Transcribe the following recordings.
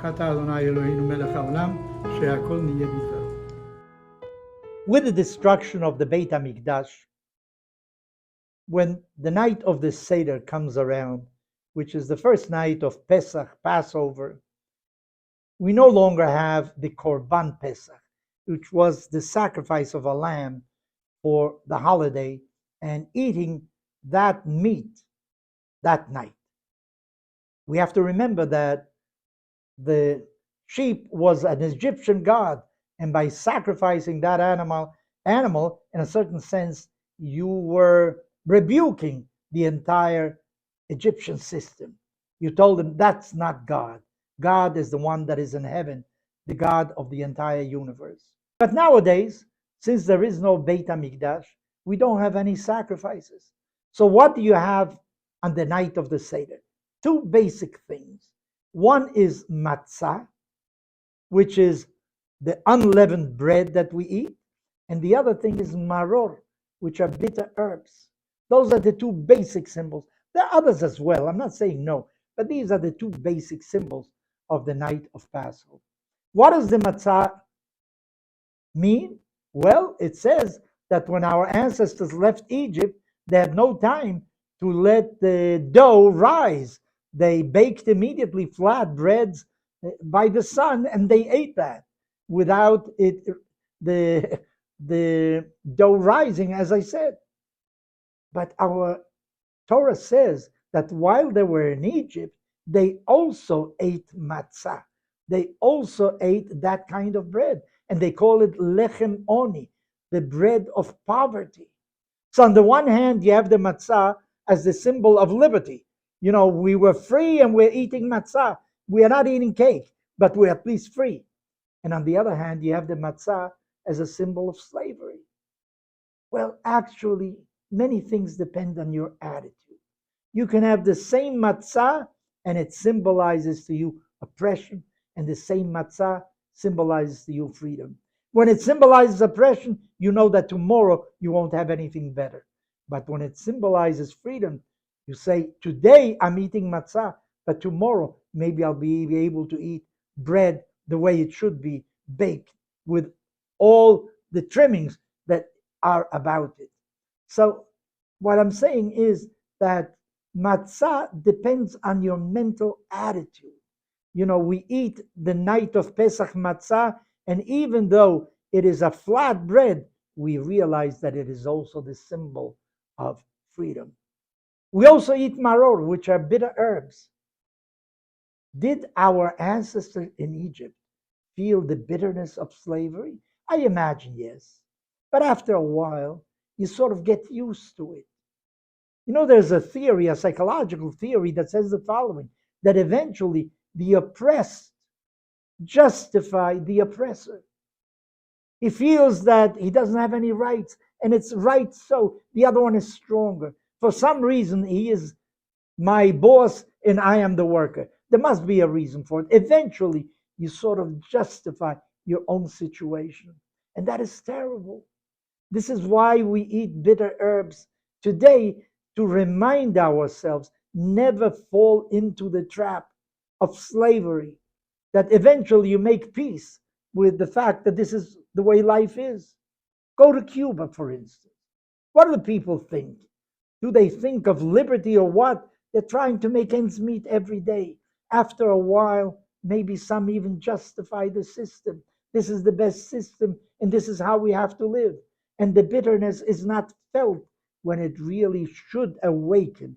With the destruction of the Beit HaMikdash, when the night of the Seder comes around, which is the first night of Pesach, Passover, we no longer have the Korban Pesach, which was the sacrifice of a lamb for the holiday, and eating that meat that night. We have to remember that the sheep was an Egyptian god, and by sacrificing that animal, in a certain sense, you were rebuking the entire Egyptian system. You told them that's not God. God is the one that is in heaven, the God of the entire universe. But nowadays, since there is no Beit HaMikdash, we don't have any sacrifices. So what do you have on the night of the Seder? Two basic things. One is matzah, which is the unleavened bread that we eat, and the other thing is maror, which are bitter herbs. Those are the two basic symbols. There are others as well, I'm not saying no, but these are the two basic symbols of the night of Passover. What does the matzah mean? Well, it says that when our ancestors left Egypt, they had no time to let the dough rise. They baked immediately flat breads by the sun, and they ate that without it the dough rising, as I said. But our Torah says that while they were in Egypt, they also ate matzah. They also ate that kind of bread, and they call it lechem oni, the bread of poverty. So on the one hand, you have the matzah as the symbol of liberty. You know, we were free and we're eating matzah. We are not eating cake, but we're at least free. And on the other hand, you have the matzah as a symbol of slavery. Well, actually, many things depend on your attitude. You can have the same matzah and it symbolizes to you oppression, and the same matzah symbolizes to you freedom. When it symbolizes oppression, you know that tomorrow you won't have anything better. But when it symbolizes freedom, you say, today I'm eating matzah, but tomorrow maybe I'll be able to eat bread the way it should be, baked with all the trimmings that are about it. So what I'm saying is that matzah depends on your mental attitude. You know, we eat the night of Pesach matzah, and even though it is a flat bread, we realize that it is also the symbol of freedom. We also eat maror, which are bitter herbs. Did our ancestors in Egypt feel the bitterness of slavery? I imagine yes. But after a while, you sort of get used to it. You know, there's a theory, a psychological theory that says the following, that eventually the oppressed justify the oppressor. He feels that he doesn't have any rights, and it's right so. The other one is stronger. For some reason, he is my boss and I am the worker. There must be a reason for it. Eventually, you sort of justify your own situation. And that is terrible. This is why we eat bitter herbs today, to remind ourselves never fall into the trap of slavery, that eventually you make peace with the fact that this is the way life is. Go to Cuba, for instance. What do the people think? Do they think of liberty or what? They're trying to make ends meet every day. After a while, maybe some even justify the system. This is the best system, and this is how we have to live. And the bitterness is not felt when it really should awaken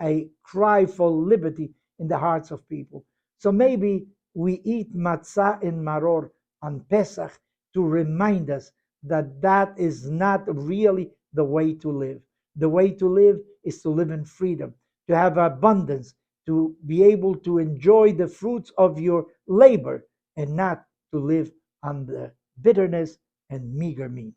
a cry for liberty in the hearts of people. So maybe we eat matzah and maror on Pesach to remind us that that is not really the way to live. The way to live is to live in freedom, to have abundance, to be able to enjoy the fruits of your labor, and not to live on the bitterness and meager means.